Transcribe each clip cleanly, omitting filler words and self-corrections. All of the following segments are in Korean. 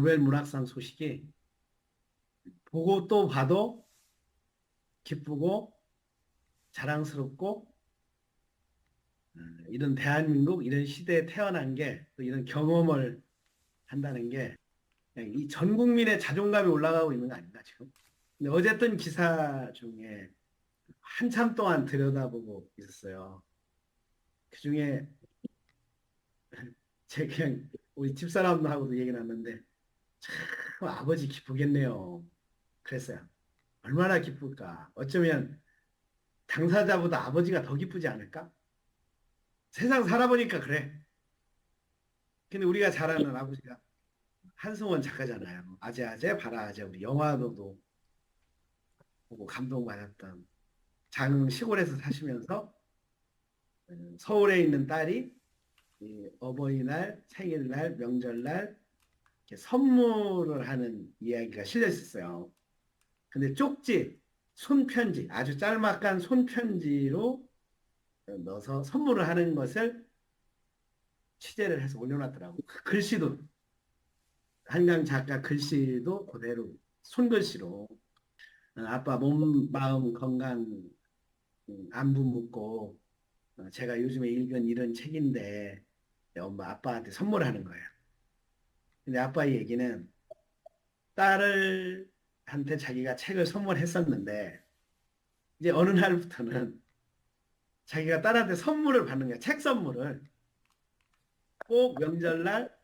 노벨 문학상 소식이 보고 또 봐도 기쁘고 자랑스럽고 이런 대한민국 이런 시대에 태어난 게 또 이런 경험을 한다는 게 그냥 이 전 국민의 자존감이 올라가고 있는 거 아닌가 지금. 근데 어쨌든 기사 중에 한참 동안 들여다보고 있었어요. 그중에 제 그냥 우리 집사람하고도 얘기 나눴는데 참 아버지 기쁘겠네요. 그랬어요. 얼마나 기쁠까. 어쩌면 당사자보다 아버지가 더 기쁘지 않을까? 세상 살아보니까 그래. 근데 우리가 잘 아는 아버지가 한승원 작가잖아요. 아재아재 바라아재 우리 영화도 보고 감동받았던 작은 시골에서 사시면서 서울에 있는 딸이 이 어버이날, 생일날, 명절날 이렇게 선물을 하는 이야기가 실려 있었어요. 근데 쪽지, 손편지, 아주 짤막한 손편지로 넣어서 선물을 하는 것을 취재를 해서 올려놨더라고. 그 글씨도 한강 작가 글씨도 그대로 손글씨로 아빠 몸, 마음, 건강 안부 묻고 제가 요즘에 읽은 이런 책인데 엄마 아빠한테 선물하는 거예요. 근데 아빠의 얘기는 딸을 한테 자기가 책을 선물했었는데 이제 어느 날부터는 자기가 딸한테 선물을 받는 거야. 책 선물을 꼭 명절날,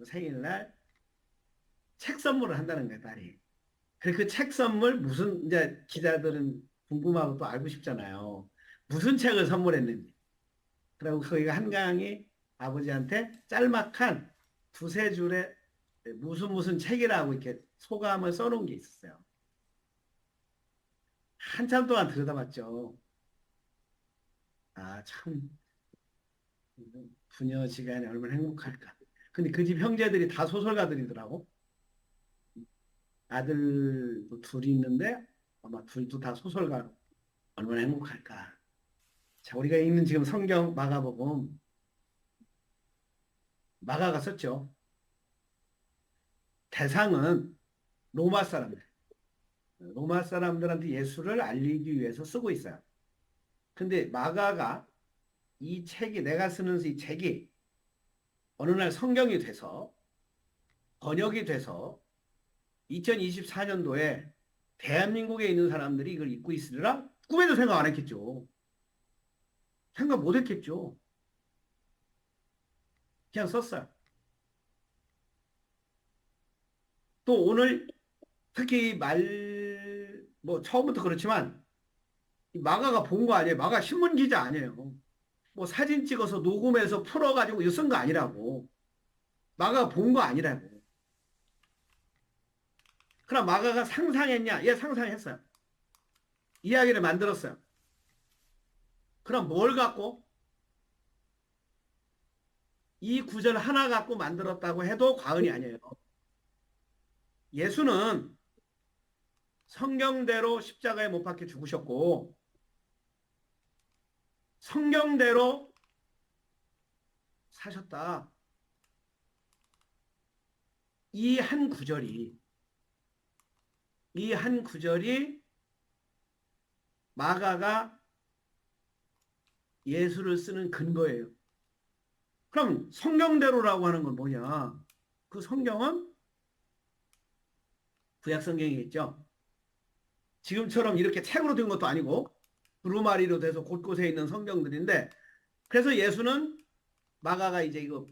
생일날 책 선물을 한다는 거야, 딸이. 그래서 그 책 선물 무슨 이제 기자들은 궁금하고 또 알고 싶잖아요. 무슨 책을 선물했는지. 그리고 거기가 한강이 아버지한테 짤막한 두세 줄의 무슨 무슨 책이라고 이렇게 소감을 써놓은 게 있었어요. 한참 동안 들여다봤죠. 아, 참, 부녀지간에 얼마나 행복할까. 근데 그 집 형제들이 다 소설가들이더라고. 아들도 둘이 있는데 아마 둘도 다 소설가로 얼마나 행복할까. 자, 우리가 읽는 지금 성경 마가복음 마가가 썼죠. 대상은 로마 사람들. 로마 사람들한테 예수를 알리기 위해서 쓰고 있어요. 근데 마가가 이 책이 내가 쓰는 이 책이 어느 날 성경이 돼서 번역이 돼서 2024년도에 대한민국에 있는 사람들이 이걸 읽고 있으리라 꿈에도 생각 안 했겠죠. 생각 못 했겠죠. 그냥 썼어요. 또 오늘 특히 뭐 처음부터 그렇지만 마가가 본 거 아니에요. 마가 신문 기자 아니에요. 뭐 사진 찍어서 녹음해서 풀어가지고 이거 쓴 거 아니라고. 마가가 본 거 아니라고. 그럼 마가가 상상했냐? 예, 상상했어요. 이야기를 만들었어요. 그럼 뭘 갖고? 이 구절 하나 갖고 만들었다고 해도 과언이 아니에요. 예수는 성경대로 십자가에 못 박혀 죽으셨고, 성경대로 사셨다. 이 한 구절이, 이 한 구절이 마가가 예수를 쓰는 근거예요. 그럼 성경대로라고 하는 건 뭐냐? 그 성경은 구약 성경이겠죠. 지금처럼 이렇게 책으로 된 것도 아니고 두루마리로 돼서 곳곳에 있는 성경들인데 그래서 예수는 마가가 이제 이거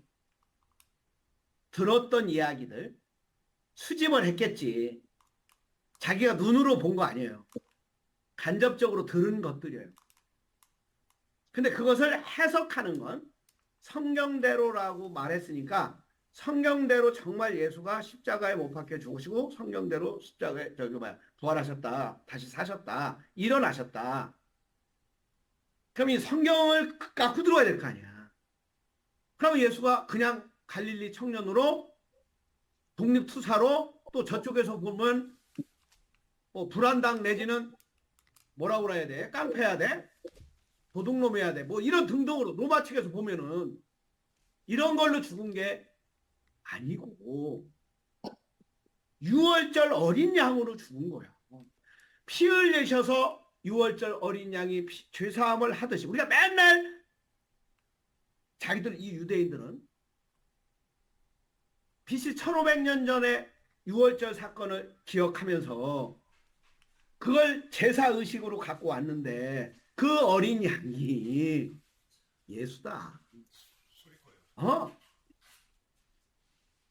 들었던 이야기들 수집을 했겠지. 자기가 눈으로 본 거 아니에요. 간접적으로 들은 것들이에요. 근데 그것을 해석하는 건 성경대로라고 말했으니까 성경대로 정말 예수가 십자가에 못 박혀 죽으시고 성경대로 십자가에 저기 뭐야 부활하셨다. 다시 사셨다. 일어나셨다. 그럼 이 성경을 갖고 들어야 될 거 아니야. 그럼 예수가 그냥 갈릴리 청년으로 독립투사로 또 저쪽에서 보면 뭐 불안당 내지는 뭐라고 그래야 돼? 깡패야 돼? 도둑놈 해야 돼? 뭐 이런 등등으로 로마 측에서 보면은 이런 걸로 죽은 게 아니고 유월절 어린 양으로 죽은 거야. 피 흘리셔서 유월절 어린 양이 죄사함을 하듯이 우리가 맨날 자기들 이 유대인들은 BC 1500년 전에 유월절 사건을 기억하면서 그걸 제사의식으로 갖고 왔는데 그 어린 양이 예수다.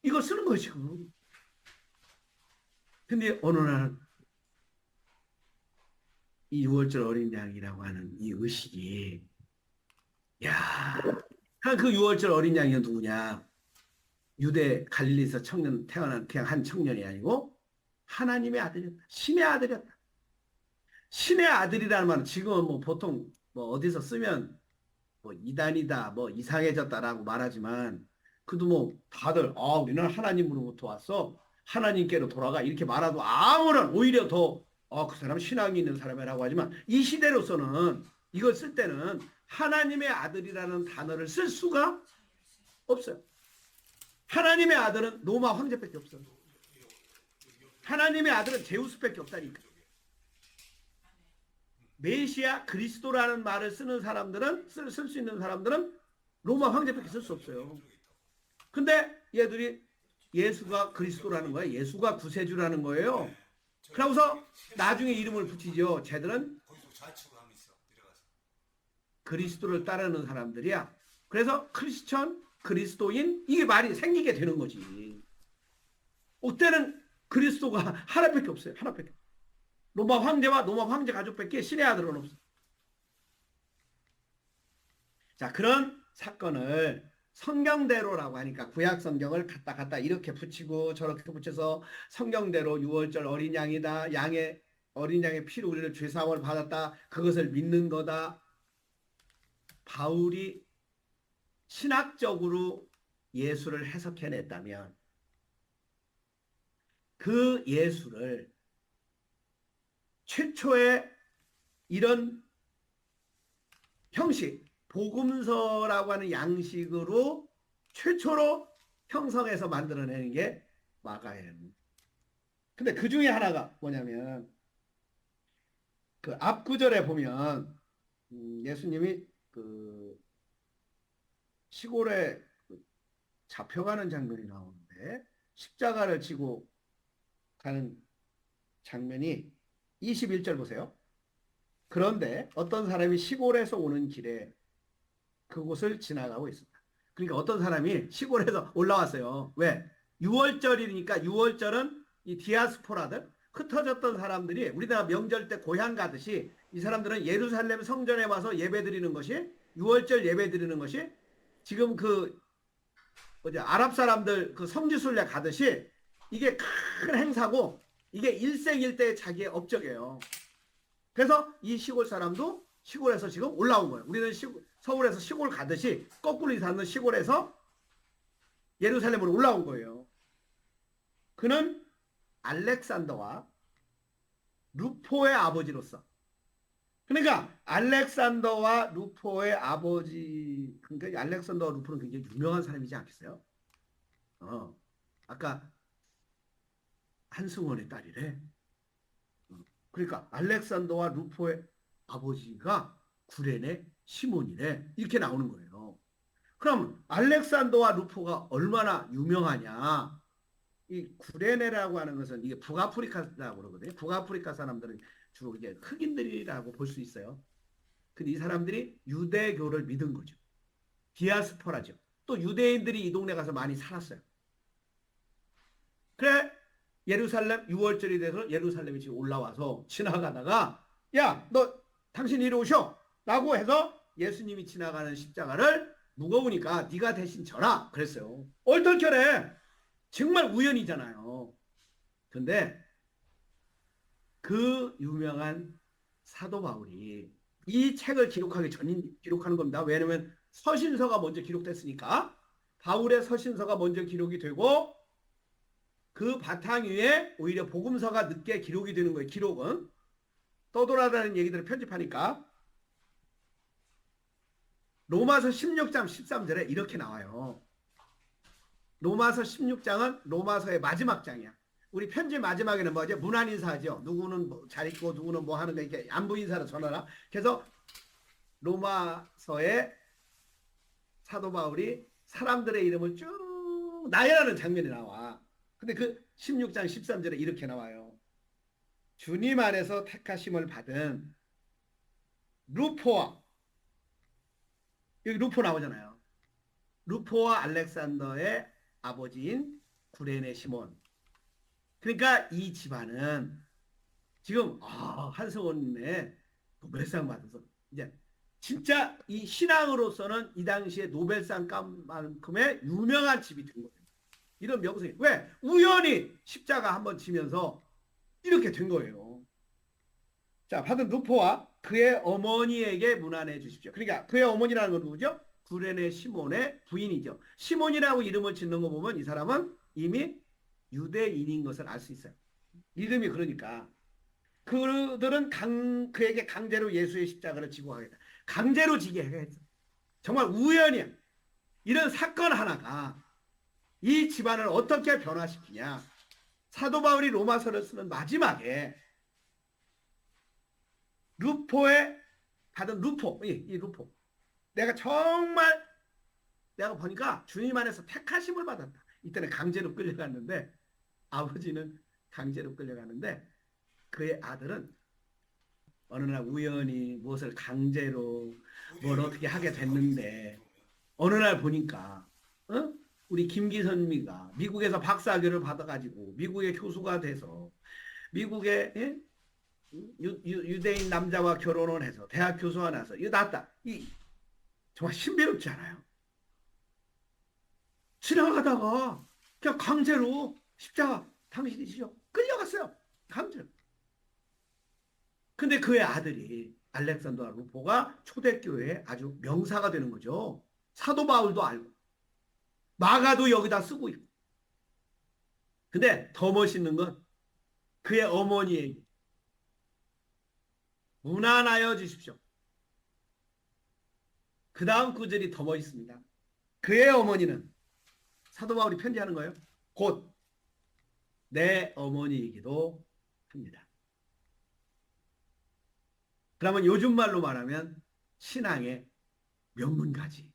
이거 쓰는 것이고. 근데 어느 날 이 유월절 어린 양이라고 하는 이 의식이 야, 그 유월절 어린 양이 누구냐? 유대 갈릴리에서 청년 태어난 그냥 한 청년이 아니고 하나님의 아들이었다. 신의 아들이었다. 신의 아들이라는 말은 지금은 뭐 보통 뭐 어디서 쓰면 뭐 이단이다, 뭐 이상해졌다라고 말하지만 그도 뭐 다들 우리는 하나님으로부터 왔어. 하나님께로 돌아가 이렇게 말하도 아무런 오히려 더 그 사람 신앙이 있는 사람이라고 하지만 이 시대로서는 이걸 쓸 때는 하나님의 아들이라는 단어를 쓸 수가 없어요. 하나님의 아들은 로마 황제밖에 없어요. 하나님의 아들은 제우스밖에 없다니까. 메시아 그리스도라는 말을 쓰는 사람들은 쓸 수 있는 사람들은 로마 황제밖에 쓸 수 없어요. 근데 얘들이 예수가 그리스도라는 거야. 예수가 구세주라는 거예요. 그러고서 나중에 이름을 붙이죠. 쟤들은 그리스도를 따르는 사람들이야. 그래서 크리스천, 그리스도인 이게 말이 생기게 되는 거지. 그때는 그리스도가 하나밖에 없어요. 하나밖에. 로마 황제와 로마 황제 가족밖에 신의 아들은 없어. 자, 그런 사건을 성경대로라고 하니까 구약 성경을 갖다 이렇게 붙이고 저렇게 붙여서 성경대로 유월절 어린 양이다. 어린 양의 피로 우리를 죄사함을 받았다. 그것을 믿는 거다. 바울이 신학적으로 예수를 해석해냈다면 그 예수를 최초의 이런 형식, 복음서라고 하는 양식으로 최초로 형성해서 만들어내는 게 마가예요. 근데 그 중에 하나가 뭐냐면 그 앞 구절에 보면 예수님이 그 시골에 잡혀가는 장면이 나오는데 십자가를 지고 가는 장면이 21절 보세요. 그런데 어떤 사람이 시골에서 오는 길에 그곳을 지나가고 있습니다. 그러니까 어떤 사람이 시골에서 올라왔어요. 왜? 6월절이니까 6월절은 이 디아스포라들 흩어졌던 사람들이 우리나라 명절 때 고향 가듯이 이 사람들은 예루살렘 성전에 와서 예배드리는 것이 6월절 예배드리는 것이 지금 그 아랍 사람들 그 성지순례 가듯이 이게 큰 행사고 이게 일생일대의 자기의 업적이에요. 그래서 이 시골 사람도 시골에서 지금 올라온 거예요. 우리는 서울에서 시골 가듯이 거꾸로 사는 시골에서 예루살렘으로 올라온 거예요. 그는 알렉산더와 루포의 아버지로서 그러니까 알렉산더와 루포의 아버지 그러니까 알렉산더와 루포는 굉장히 유명한 사람이지 않겠어요? 아까 한승원의 딸이래. 그러니까 알렉산더와 루포의 아버지가 구레네 시몬이래. 이렇게 나오는 거예요. 그럼 알렉산더와 루포가 얼마나 유명하냐? 이 구레네라고 하는 것은 이게 북아프리카라고 그러거든요. 북아프리카 사람들은 주로 이제 흑인들이라고 볼 수 있어요. 근데 이 사람들이 유대교를 믿은 거죠. 디아스포라죠. 또 유대인들이 이 동네 가서 많이 살았어요. 그래 예루살렘 6월절이 돼서 예루살렘이 지금 올라와서 지나가다가 야, 너 당신 이리 오셔 라고 해서 예수님이 지나가는 십자가를 무거우니까 네가 대신 져라 그랬어요. 얼떨결에 정말 우연이잖아요. 근데 그 유명한 사도 바울이 이 책을 기록하기 전인 기록하는 겁니다. 왜냐하면 서신서가 먼저 기록됐으니까 바울의 서신서가 먼저 기록이 되고 그 바탕 위에 오히려 복음서가 늦게 기록이 되는 거예요. 기록은 떠돌아다니는 얘기들을 편집하니까 로마서 16장 13절에 이렇게 나와요. 로마서 16장은 로마서의 마지막 장이야. 우리 편지 마지막에는 뭐죠? 문안 인사하죠. 누구는 뭐잘 있고 누구는 뭐 하는 거 이렇게 안부 인사를 전하라. 그래서 로마서에 사도 바울이 사람들의 이름을 쭉 나열하는 장면이 나와. 근데 그 16장 13절에 이렇게 나와요. 주님 안에서 택하심을 받은 루포와, 여기 루포 나오잖아요. 루포와 알렉산더의 아버지인 구레네 시몬. 그러니까 이 집안은 지금 한승원의 노벨상 받아서 이제 진짜 이 신앙으로서는 이 당시에 노벨상만큼의 유명한 집이 된 거예요. 이런 명성이. 왜? 우연히 십자가 한번 지면서 이렇게 된 거예요. 자, 받은 루포와 그의 어머니에게 문안해 주십시오. 그러니까 그의 어머니라는 건 누구죠? 구레네 시몬의 부인이죠. 시몬이라고 이름을 짓는 거 보면 이 사람은 이미 유대인인 것을 알 수 있어요. 이름이 그러니까. 그들은 그에게 강제로 예수의 십자가를 지고 하겠다. 강제로 지게 했어. 정말 우연이야. 이런 사건 하나가 이 집안을 어떻게 변화시키냐. 사도 바울이 로마서를 쓰는 마지막에 루포에 받은 루포, 이 루포. 내가 정말 내가 보니까 주님 안에서 택하심을 받았다. 이때는 강제로 끌려갔는데 아버지는 강제로 끌려갔는데 그의 아들은 어느 날 우연히 무엇을 강제로 뭘 어떻게 하게 됐는데 어느 날 보니까 우리 김기선미가 미국에서 박사학위를 받아가지고 미국의 교수가 돼서 미국의 유대인 남자와 결혼을 해서 대학 교수가 나서 이거 낫다. 정말 신비롭지 않아요? 지나가다가 그냥 강제로 십자가 당신이시죠? 끌려갔어요. 강제로. 근데 그의 아들이 알렉산더 루포가 초대교회에 아주 명사가 되는 거죠. 사도 바울도 알고 마가도 여기다 쓰고 있고. 근데 더 멋있는 건 그의 어머니에게 문안하여 주십시오. 그 다음 구절이 더 멋있습니다. 그의 어머니는 사도 바울이 편지하는 거예요. 곧 내 어머니이기도 합니다. 그러면 요즘 말로 말하면 신앙의 명문가지.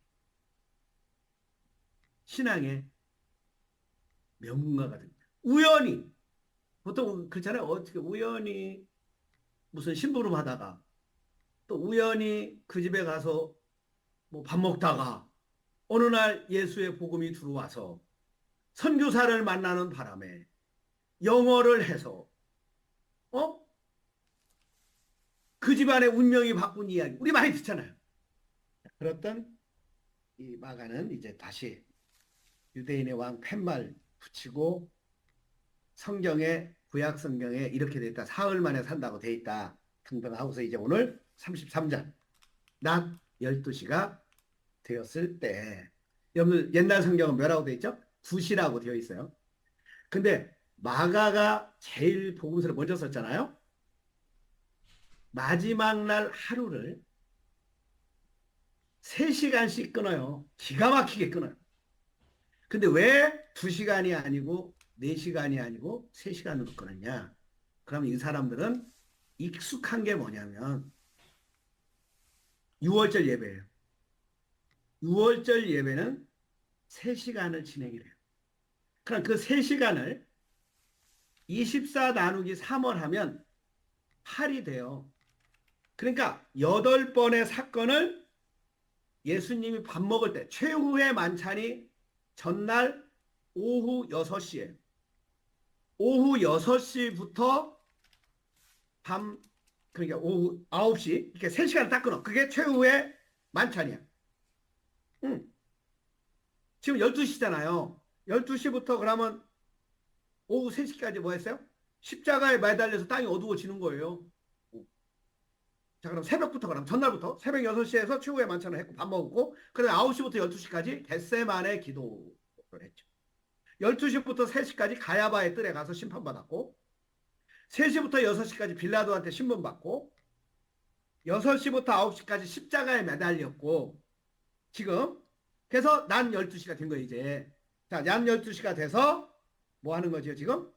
신앙의 명문가가 됩니다. 우연히 보통 그렇잖아요. 어떻게 우연히 무슨 심부름 하다가 또 우연히 그 집에 가서 뭐 밥 먹다가 어느 날 예수의 복음이 들어와서 선교사를 만나는 바람에 영어를 해서 그 집안의 운명이 바꾼 이야기 우리 많이 듣잖아요. 그랬던 이 마가는 이제 다시 유대인의 왕 팻말 붙이고 성경에 구약 성경에 이렇게 돼 있다. 사흘 만에 산다고 돼 있다. 등등 하고서 이제 오늘 33장 낮 12시가 되었을 때 옛날 성경은 뭐라고 돼 있죠? 9시라고 되어 있어요. 근데 마가가 제일 복음서를 먼저 썼잖아요. 마지막 날 하루를 3시간씩 끊어요. 기가 막히게 끊어요. 근데 왜 2시간이 아니고 4시간이 아니고 3시간으로 끊었냐? 그러면 이 사람들은 익숙한 게 뭐냐면 6월절 예배예요. 6월절 예배는 3시간을 진행을 해요. 그럼 그 3시간을 24 나누기 3을 하면 8이 돼요. 그러니까 8번의 사건을 예수님이 밥 먹을 때 최후의 만찬이 전날 오후 6시에 오후 6시부터 그러니까 오후 9시 이렇게 3시간을 딱 끊어. 그게 최후의 만찬이야. 지금 12시잖아요. 12시부터 그러면 오후 3시까지 뭐 했어요? 십자가에 매달려서 땅이 어두워지는 거예요. 자, 그럼 새벽부터 그럼 전날부터 새벽 6시에서 최후의 만찬을 했고 밥 먹었고 그다음에 9시부터 12시까지 겟세마네 기도를 했죠. 12시부터 3시까지 가야바의 뜰에 가서 심판받았고 3시부터 6시까지 빌라도한테 신문받고 6시부터 9시까지 십자가에 매달렸고 지금 그래서 난 12시가 된 거예요 이제. 자, 난 12시가 돼서 뭐 하는 거죠 지금?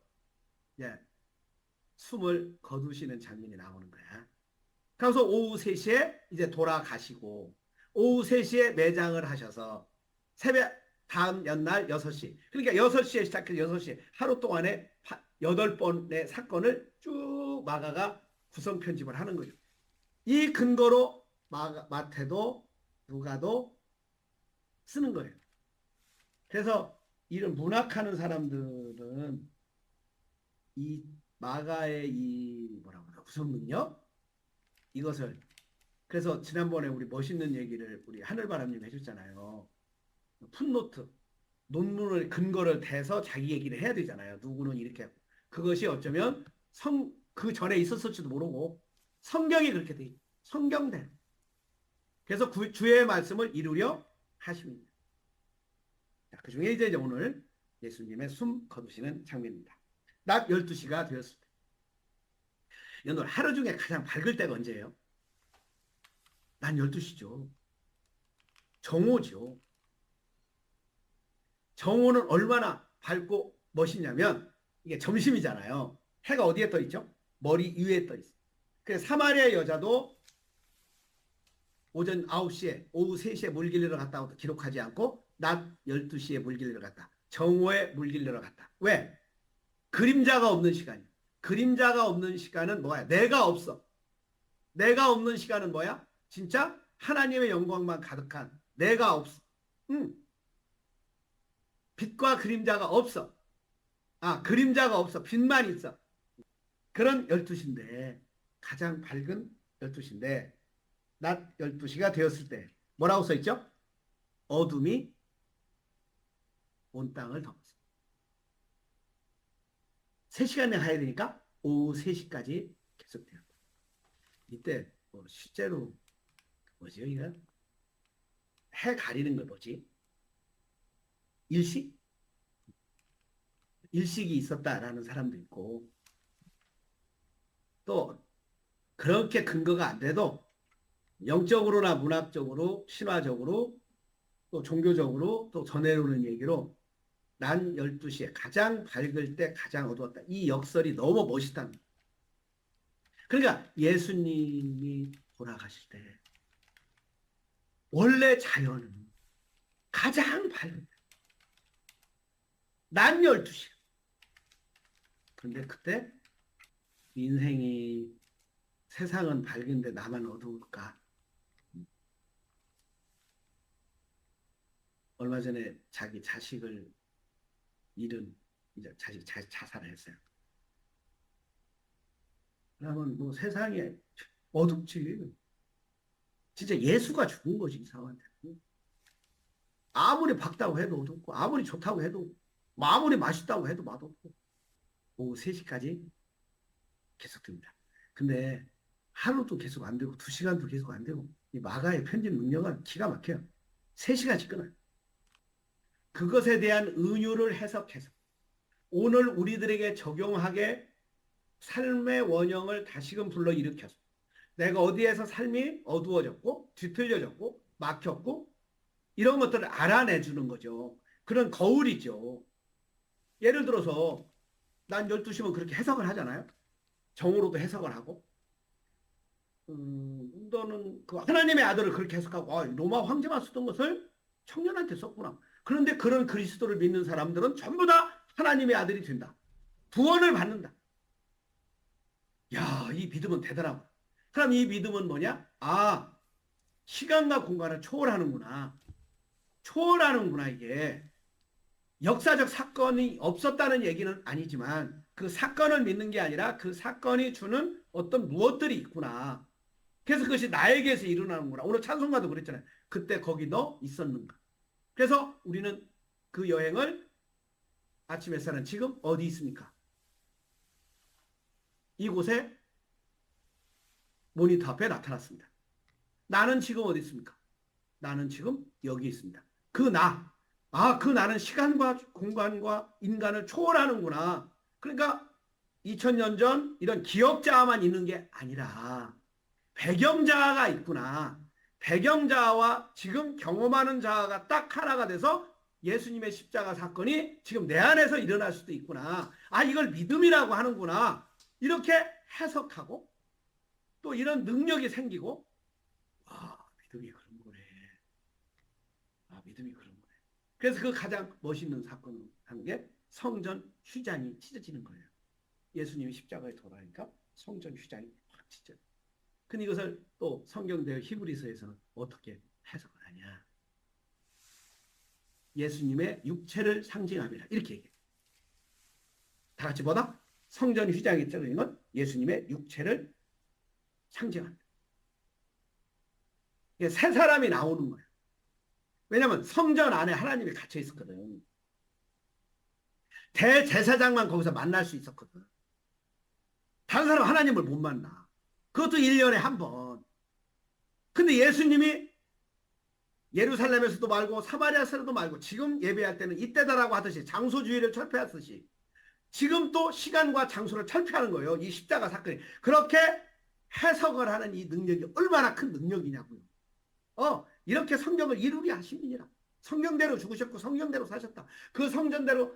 이제 숨을 거두시는 장면이 나오는 거야. 그래서 오후 3시에 이제 돌아가시고 오후 3시에 매장을 하셔서 새벽 다음 연날 6시. 그러니까 6시에 시작해서 6시 하루 동안에 8번의 사건을 쭉 마가가 구성 편집을 하는 거죠. 이 근거로 마태도 누가도 쓰는 거예요. 그래서 이런 문학하는 사람들은 이 마가의 이 뭐라고 하나 구성 능력 이것을 그래서 지난번에 우리 멋있는 얘기를 우리 하늘바람님 해줬잖아요. 풋노트 논문을 근거를 대서 자기 얘기를 해야 되잖아요. 누구는 이렇게 그것이 어쩌면 그 전에 있었을지도 모르고 성경이 그렇게 돼 있어요. 성경대로. 그래서 주의 말씀을 이루려 하십니다. 그 중에 이제 오늘 예수님의 숨 거두시는 장면입니다. 낮 12시가 되었을 때. 오늘 하루 중에 가장 밝을 때가 언제예요? 낮 12시죠. 정오죠. 정오는 얼마나 밝고 멋있냐면 이게 점심이잖아요. 해가 어디에 떠 있죠? 머리 위에 떠 있어요. 그래서 사마리아 여자도 오전 9시에 오후 3시에 물길르러 갔다고 기록하지 않고 낮 12시에 물길르러 갔다. 정오에 물길르러 갔다. 왜? 그림자가 없는 시간이야. 그림자가 없는 시간은 뭐야? 내가 없어. 내가 없는 시간은 뭐야? 진짜 하나님의 영광만 가득한 내가 없어. 빛과 그림자가 없어. 그림자가 없어. 빛만 있어. 그런 12시인데 가장 밝은 12시인데 낮 12시가 되었을 때 뭐라고 써있죠? 어둠이 온 땅을 덮었어. 3시간에 가야 되니까 오후 3시까지 계속돼요. 이때 뭐 실제로 뭐지 이거? 해 가리는 걸 뭐지? 일식? 일식이 있었다라는 사람도 있고 또 그렇게 근거가 안 돼도 영적으로나 문학적으로 신화적으로 또 종교적으로 또 전해오는 얘기로 낮 12시에 가장 밝을 때 가장 어두웠다. 이 역설이 너무 멋있다는 거예요. 그러니까 예수님이 돌아가실 때 원래 자연은 가장 밝은 때. 낮 12시. 그런데 그때 인생이 세상은 밝은데 나만 어두울까? 얼마 전에 자기 자식을 잃은 이제 자식 자살을 했어요. 그러면 뭐 세상에 어둡지. 진짜 예수가 죽은 거지 이 사람한테. 아무리 밝다고 해도 어둡고 아무리 좋다고 해도 뭐 아무리 맛있다고 해도 맛없고 오후 3시까지 계속됩니다. 근데 하루도 계속 안 되고 2시간도 계속 안 되고 이 마가의 편집 능력은 기가 막혀요. 3시간씩 끊어요. 그것에 대한 은유를 해석해서 오늘 우리들에게 적용하게 삶의 원형을 다시금 불러일으켜서 내가 어디에서 삶이 어두워졌고 뒤틀려졌고 막혔고 이런 것들을 알아내주는 거죠. 그런 거울이죠. 예를 들어서 난 12시면 그렇게 해석을 하잖아요. 정으로도 해석을 하고 너는 그 하나님의 아들을 그렇게 해석하고 로마 황제만 쓰던 것을 청년한테 썼구나. 그런데 그런 그리스도를 믿는 사람들은 전부 다 하나님의 아들이 된다. 구원을 받는다. 야, 이 믿음은 대단하고. 그럼 이 믿음은 뭐냐? 시간과 공간을 초월하는구나. 초월하는구나, 이게. 역사적 사건이 없었다는 얘기는 아니지만 그 사건을 믿는 게 아니라 그 사건이 주는 어떤 무엇들이 있구나. 그래서 그것이 나에게서 일어나는구나. 오늘 찬송가도 그랬잖아요. 그때 거기 너 있었는가. 그래서 우리는 그 여행을 아침 햇살은 지금 어디 있습니까? 이곳에 모니터 앞에 나타났습니다. 나는 지금 어디 있습니까? 나는 지금 여기 있습니다. 그 나는 시간과 공간과 인간을 초월하는구나. 그러니까 2000년 전 이런 기억자만 있는 게 아니라 배경자가 있구나. 배경자와 지금 경험하는 자가 딱 하나가 돼서 예수님의 십자가 사건이 지금 내 안에서 일어날 수도 있구나. 아, 이걸 믿음이라고 하는구나. 이렇게 해석하고 또 이런 능력이 생기고, 아, 믿음이 그런 거네. 아, 믿음이 그런 거네. 그래서 그 가장 멋있는 사건을 하는 게 성전 휘장이 찢어지는 거예요. 예수님이 십자가에 돌아가니까 성전 휘장이 확 찢어져. 근데 이것을 또 성경대로 히브리서에서는 어떻게 해석을 하냐. 예수님의 육체를 상징합니다. 이렇게 얘기해요. 다 같이 뭐다? 성전 휘장이 찢어지는 건 예수님의 육체를 상징합니다. 이게 새 사람이 나오는 거예요. 왜냐하면 성전 안에 하나님이 갇혀 있었거든. 대제사장만 거기서 만날 수 있었거든. 다른 사람 하나님을 못 만나. 그것도 1년에 한 번. 근데 예수님이 예루살렘에서도 말고 사마리아에서도 말고 지금 예배할 때는 이때다라고 하듯이 장소주의를 철폐하듯이 지금 또 시간과 장소를 철폐하는 거예요. 이 십자가 사건이. 그렇게 해석을 하는 이 능력이 얼마나 큰 능력이냐고요. 이렇게 성경을 이루게 하십니다. 성경대로 죽으셨고 성경대로 사셨다. 그 성전대로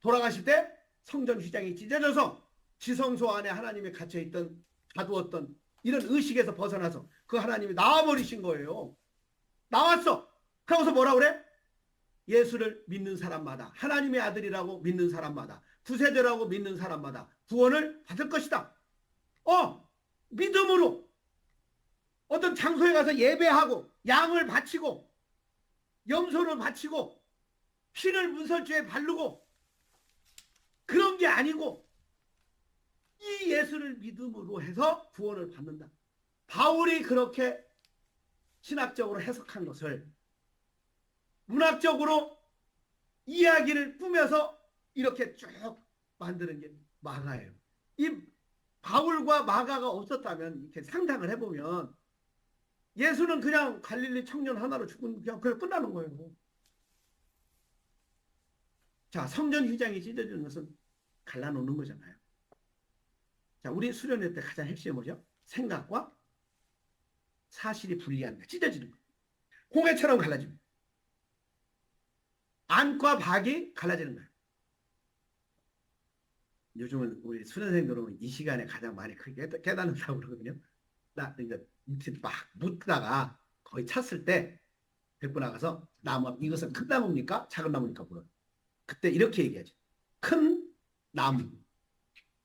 돌아가실 때 성전 휘장이 찢어져서 지성소 안에 하나님이 갇혀있던 가두었던 이런 의식에서 벗어나서 그 하나님이 나와버리신 거예요. 나왔어. 그러고서 뭐라 그래? 예수를 믿는 사람마다, 하나님의 아들이라고 믿는 사람마다, 구세주라고 믿는 사람마다 구원을 받을 것이다. 믿음으로 어떤 장소에 가서 예배하고 양을 바치고 염소를 바치고 피를 문설주에 바르고 그런 게 아니고 이 예수를 믿음으로 해서 구원을 받는다. 바울이 그렇게 신학적으로 해석한 것을 문학적으로 이야기를 꾸며서 이렇게 쭉 만드는 게 마가예요. 이 바울과 마가가 없었다면 이렇게 상상을 해보면 예수는 그냥 갈릴리 청년 하나로 죽은 그냥 끝나는 거예요. 자, 성전 휘장이 찢어지는 것은 갈라놓는 거잖아요. 자, 우리 수련회 때 가장 핵심이 뭐죠? 생각과 사실이 분리하는 거, 찢어지는 거. 홍해처럼 갈라집니다. 안과 박이 갈라지는 거예요. 요즘은 우리 수련생들은 이 시간에 가장 많이 크게 깨닫는다고 그러거든요. 나 이제 막 묻다가 거의 찼을 때 데리고 나가서 나무 이것은 큰 나무입니까? 작은 나무입니까? 물어. 그때 이렇게 얘기하죠. 큰 나무.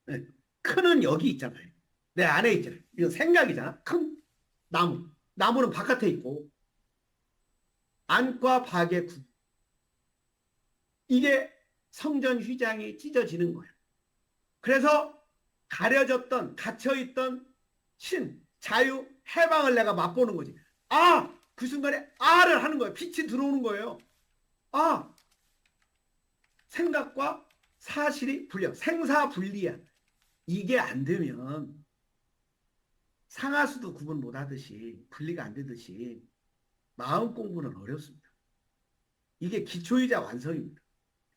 네. 큰은 여기 있잖아요. 내 안에 있잖아요. 이건 생각이잖아. 큰 나무. 나무는 바깥에 있고 안과 박의 구. 이게 성전 휘장이 찢어지는 거예요. 그래서 가려졌던 갇혀있던 신, 자유, 해방을 내가 맛보는 거지. 그 순간에 를 하는 거예요. 빛이 들어오는 거예요. 생각과 사실이 생사분리야. 이게 안 되면 상하수도 구분 못 하듯이 분리가 안 되듯이 마음 공부는 어렵습니다. 이게 기초이자 완성입니다.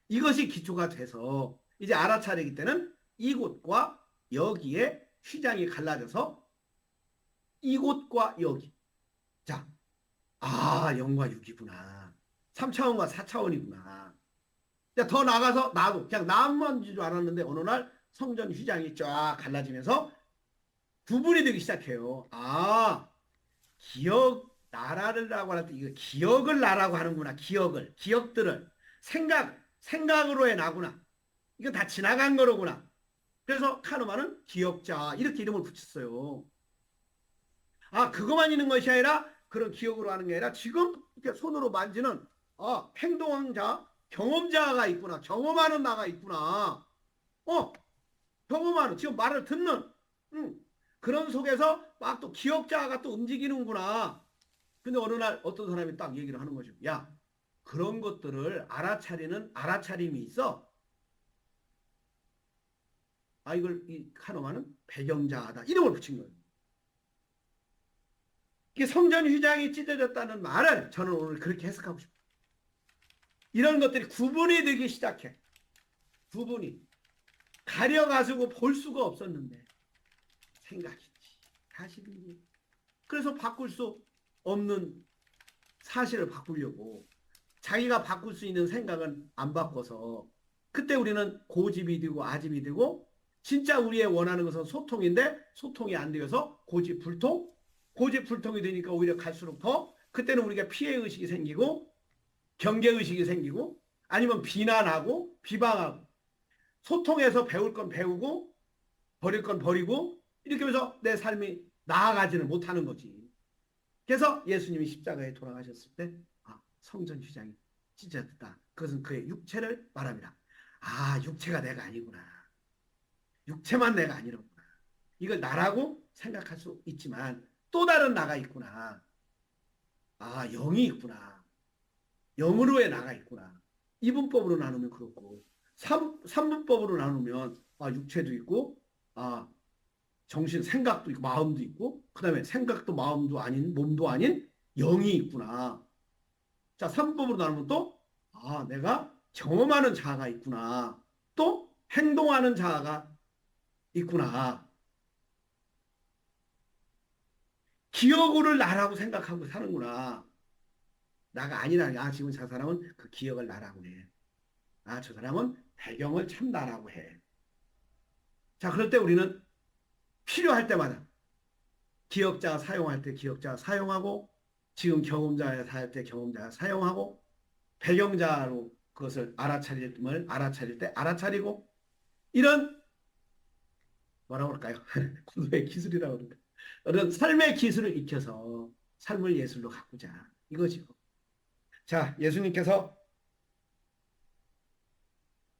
이것이 기초가 돼서 이제 알아차리기 때는 이곳과 여기에 휘장이 갈라져서 이곳과 여기. 자, 0과 6이구나. 3차원과 4차원이구나. 더 나가서 나도 그냥 나만 줄 알았는데 어느 날 성전 휘장이 쫙 갈라지면서 구분이 되기 시작해요. 나라라고 할 때 이거 기억을 나라고 하는구나. 기억들을 생각으로의 나구나. 이거 다 지나간 거로구나. 그래서 카누만은 기억자 이렇게 이름을 붙였어요. 그것만 있는 것이 아니라 그런 기억으로 하는 게 아니라 지금 이렇게 손으로 만지는 행동한 자, 경험자가 있구나. 경험하는 나가 있구나. 경험하는 지금 말을 듣는 그런 속에서 막 또 기억자가 또 움직이는구나. 근데 어느 날 어떤 사람이 딱 얘기를 하는 거죠. 야, 그런 것들을 알아차리는 알아차림이 있어. 이걸 이 카노마는 배경자다. 이름을 붙인 거예요. 이게 성전 휘장이 찢어졌다는 말을 저는 오늘 그렇게 해석하고 싶어요. 이런 것들이 구분이 되기 시작해. 구분이. 가려가지고 볼 수가 없었는데 생각이지. 사실이지. 그래서 바꿀 수 없는 사실을 바꾸려고 자기가 바꿀 수 있는 생각은 안 바꿔서 그때 우리는 고집이 되고 아집이 되고 진짜 우리의 원하는 것은 소통인데 소통이 안 되어서 고집불통, 고집불통이 되니까 오히려 갈수록 더 그때는 우리가 피해의식이 생기고 경계의식이 생기고 아니면 비난하고 비방하고 소통해서 배울 건 배우고 버릴 건 버리고 이렇게 하면서 내 삶이 나아가지는 못하는 거지. 그래서 예수님이 십자가에 돌아가셨을 때 성전 휘장이 찢어졌다. 그것은 그의 육체를 말합니다. 육체가 내가 아니구나. 육체만 내가 아니로구나. 이걸 나라고 생각할 수 있지만 또 다른 나가 있구나. 영이 있구나. 영으로의 나가 있구나. 이분법으로 나누면 그렇고 삼분법으로 나누면 육체도 있고 정신 생각도 있고 마음도 있고 그다음에 생각도 마음도 아닌 몸도 아닌 영이 있구나. 자, 삼법으로 나누면 또 내가 경험하는 자아가 있구나. 또 행동하는 자아가 있구나. 기억을 나라고 생각하고 사는구나. 나가 아니라 지금 저 사람은 그 기억을 나라고 해. 저 사람은 배경을 참 나라고 해. 자, 그럴 때 우리는 필요할 때마다 기억자 사용할 때 기억자 사용하고 지금 경험자 할 때 경험자 사용하고 배경자로 그것을 알아차릴 때 알아차리고 이런 뭐라고 할까요? 공부의 기술이라고 그럴까? 이런 삶의 기술을 익혀서 삶을 예술로 가꾸자 이거죠. 자, 예수님께서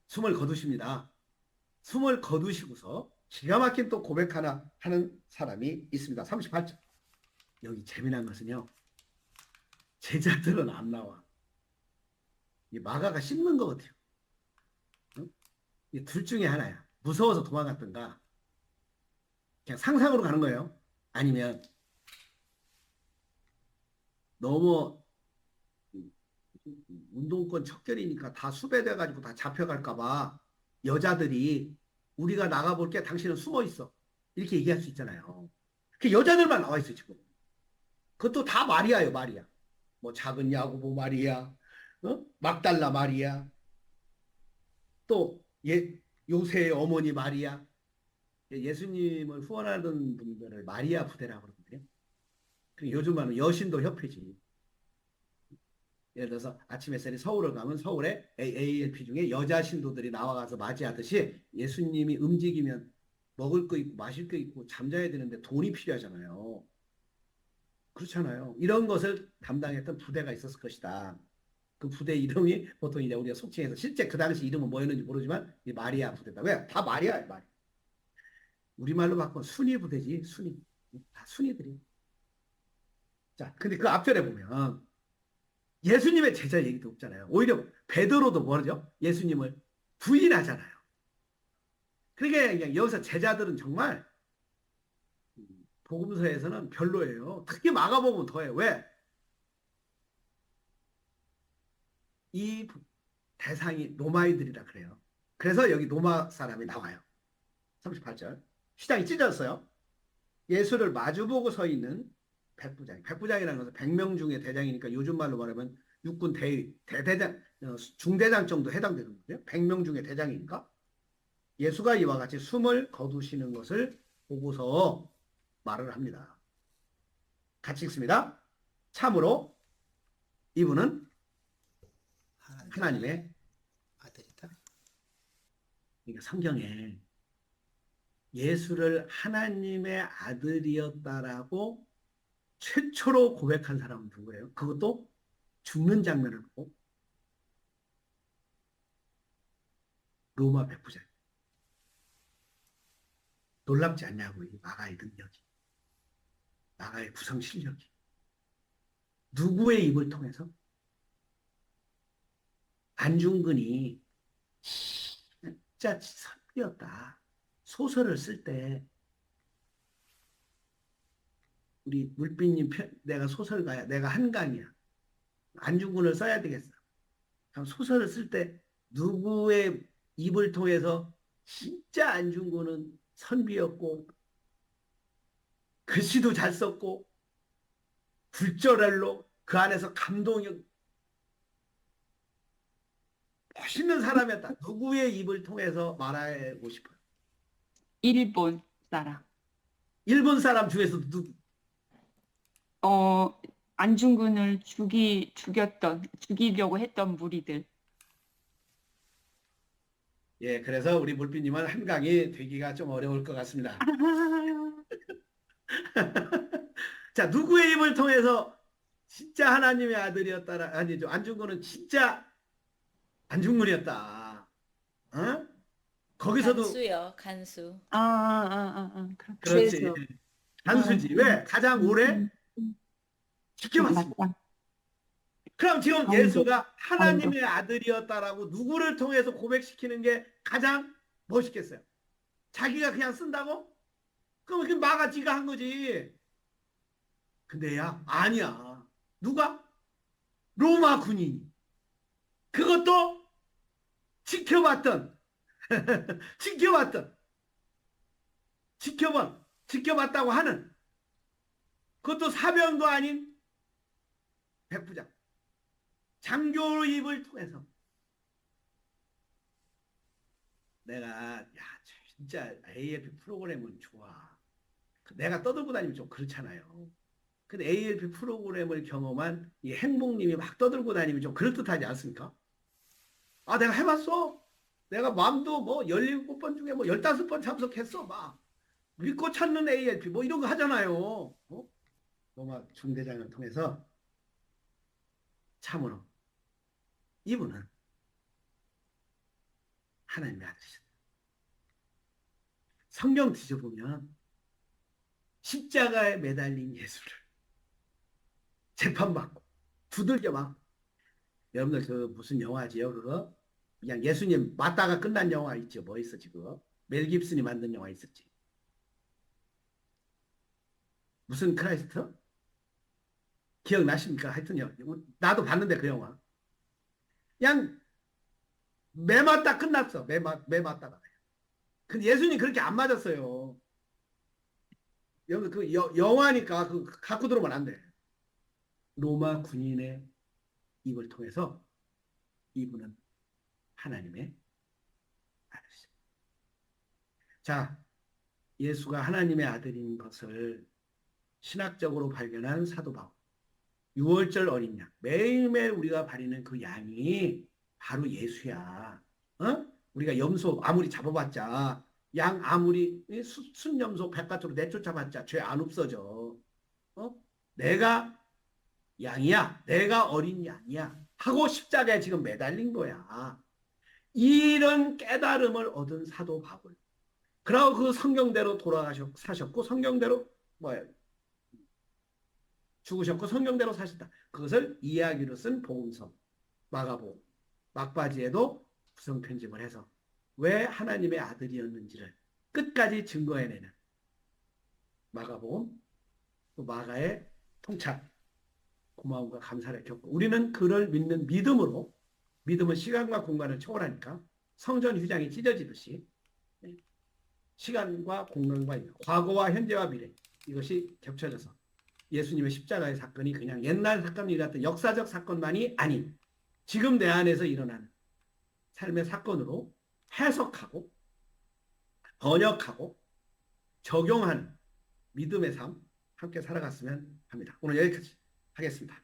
숨을 거두십니다. 숨을 거두시고서 기가 막힌 또 고백 하나 하는 사람이 있습니다. 38절. 여기 재미난 것은요. 제자들은 안 나와. 이 마가가 씹는 것 같아요. 응? 이둘 중에 하나야. 무서워서 도망갔던가 그냥 상상으로 가는 거예요. 아니면 너무 운동권 척결이니까 다 수배돼가지고 다 잡혀갈까봐 여자들이 우리가 나가볼게 당신은 숨어 있어. 이렇게 얘기할 수 있잖아요. 그 여자들만 나와 있어 지금. 그것도 다 마리아예요, 마리아. 뭐 작은 야고보 마리아, 막달라 마리아, 또 요새의 어머니 마리아. 예수님을 후원하던 분들을 마리아 부대라고 그러거든요. 요즘 말은 여신도 협회지. 예를 들어서 아침 햇살이 서울을 가면 서울에 ALP 중에 여자 신도들이 나와가서 맞이하듯이 예수님이 움직이면 먹을 거 있고 마실 거 있고 잠자야 되는데 돈이 필요하잖아요. 그렇잖아요. 이런 것을 담당했던 부대가 있었을 것이다. 그 부대 이름이 보통 이제 우리가 속칭해서 실제 그 당시 이름은 뭐였는지 모르지만 이 마리아 부대다. 왜? 다 마리아예요, 마리아. 우리말로 바꾸면 순위 부대지, 순위. 다 순위들이. 자, 근데 그 앞절에 보면 예수님의 제자 얘기도 없잖아요. 오히려 베드로도 뭐죠? 예수님을 부인하잖아요. 그러니까 여기서 제자들은 정말 복음서에서는 별로예요. 특히 마가복음은 더해요. 왜? 이 대상이 로마인들이라 그래요. 그래서 여기 로마 사람이 나와요. 38절. 휘장이 찢어졌어요. 예수를 마주보고 서 있는 백부장. 백부장이라는 것은 100명 중에 대장이니까 요즘 말로 말하면 육군 대대장, 중대장 정도 해당되는 거죠. 100명 중에 대장이니까. 예수가 이와 같이 숨을 거두시는 것을 보고서 말을 합니다. 같이 읽습니다. 참으로 이분은 하나님의 아들이다. 그러니까 성경에 예수를 하나님의 아들이었다라고 최초로 고백한 사람은 누구예요? 그것도 죽는 장면을 보고 로마 백부장. 놀랍지 않냐고 이 마가의 능력이. 마가의 구성 실력이. 누구의 입을 통해서? 안중근이 진짜 선비였다. 소설을 쓸 때 우리 물빛님 내가 소설가야. 내가 한강이야. 안중근을 써야 되겠어. 소설을 쓸 때 누구의 입을 통해서 진짜 안중근은 선비였고 글씨도 잘 썼고 굴절할로 그 안에서 감동이 멋있는 사람이었다. 누구의 입을 통해서 말하고 싶어요? 일본 사람. 일본 사람 중에서 누구? 어, 안중근을 죽이려고 했던 무리들. 예, 그래서 우리 물비님은 한강이 되기가 좀 어려울 것 같습니다. 자, 누구의 입을 통해서 진짜 하나님의 아들이었다라, 아니죠. 안중근은 진짜 안중근이었다. 어? 거기서도, 간수요, 간수. 그렇구나. 그렇지. 죄수. 단수지. 왜? 가장 오래 음. 지켜봤습니다. 맞다. 그럼 지금 가운데, 예수가 가운데. 하나님의 아들이었다라고 누구를 통해서 고백시키는 게 가장 멋있겠어요? 자기가 그냥 쓴다고? 그럼 그 마가지가 한 거지. 근데 야, 아니야. 누가? 로마 군인이. 그것도 지켜봤던, 지켜봤던, 지켜봤다고 하는, 그것도 사병도 아닌 백부장. 장교 입을 통해서 내가, 야, 진짜 ALP 프로그램은 좋아. 내가 떠들고 다니면 좀 그렇잖아요. 근데 ALP 프로그램을 경험한 이 행복님이 막 떠들고 다니면 좀 그럴듯하지 않습니까? 아, 내가 해봤어. 내가 마음도 뭐 17번 중에 뭐 15번 참석했어. 막 믿고 찾는 ALP 뭐 이런 거 하잖아요. 어? 로마 중대장을 통해서 참으로 이분은 하나님의 아들이셨다. 성경 뒤져보면 십자가에 매달린 예수를 재판받고 두들겨 막 여러분들 그 무슨 영화지요 그거? 그냥 예수님 맞다가 끝난 영화 있죠. 뭐 있었지 그거? 멜 깁슨이 만든 영화 있었지. 무슨 크라이스트? 기억나십니까? 하여튼요. 나도 봤는데 그 영화. 그냥 매 맞다 끝났어. 매 맞다가. 근데 예수님 그렇게 안 맞았어요. 여기 그 영화니까 그 갖고 들어오면 안 돼. 로마 군인의 입을 통해서 이분은 하나님의 아들이죠. 자, 예수가 하나님의 아들인 것을 신학적으로 발견한 사도 바울. 6월절 어린 양. 매일매일 우리가 바리는 그 양이 바로 예수야. 어? 우리가 염소 아무리 잡아봤자 양 아무리 순염소 백가쪽으로 내쫓아봤자 죄 안 없어져. 어? 내가 양이야. 내가 어린 양이야. 하고 십자가에 지금 매달린 거야. 이런 깨달음을 얻은 사도 바울. 그러고 그 성경대로 사셨고 성경대로 뭐예요? 죽으셨고 성경대로 사셨다. 그것을 이야기로 쓴 복음서 마가복음 막바지에도 구성 편집을 해서 왜 하나님의 아들이었는지를 끝까지 증거해내는 마가복음 또 마가의 통찰 고마움과 감사를 겪고 우리는 그를 믿는 믿음으로 믿음은 시간과 공간을 초월하니까 성전 휴장이 찢어지듯이 시간과 공간과 과거와 현재와 미래 이것이 겹쳐져서 예수님의 십자가의 사건이 그냥 옛날 사건이 같은 역사적 사건만이 아닌 지금 내 안에서 일어나는 삶의 사건으로 해석하고 번역하고 적용하는 믿음의 삶 함께 살아갔으면 합니다. 오늘 여기까지 하겠습니다.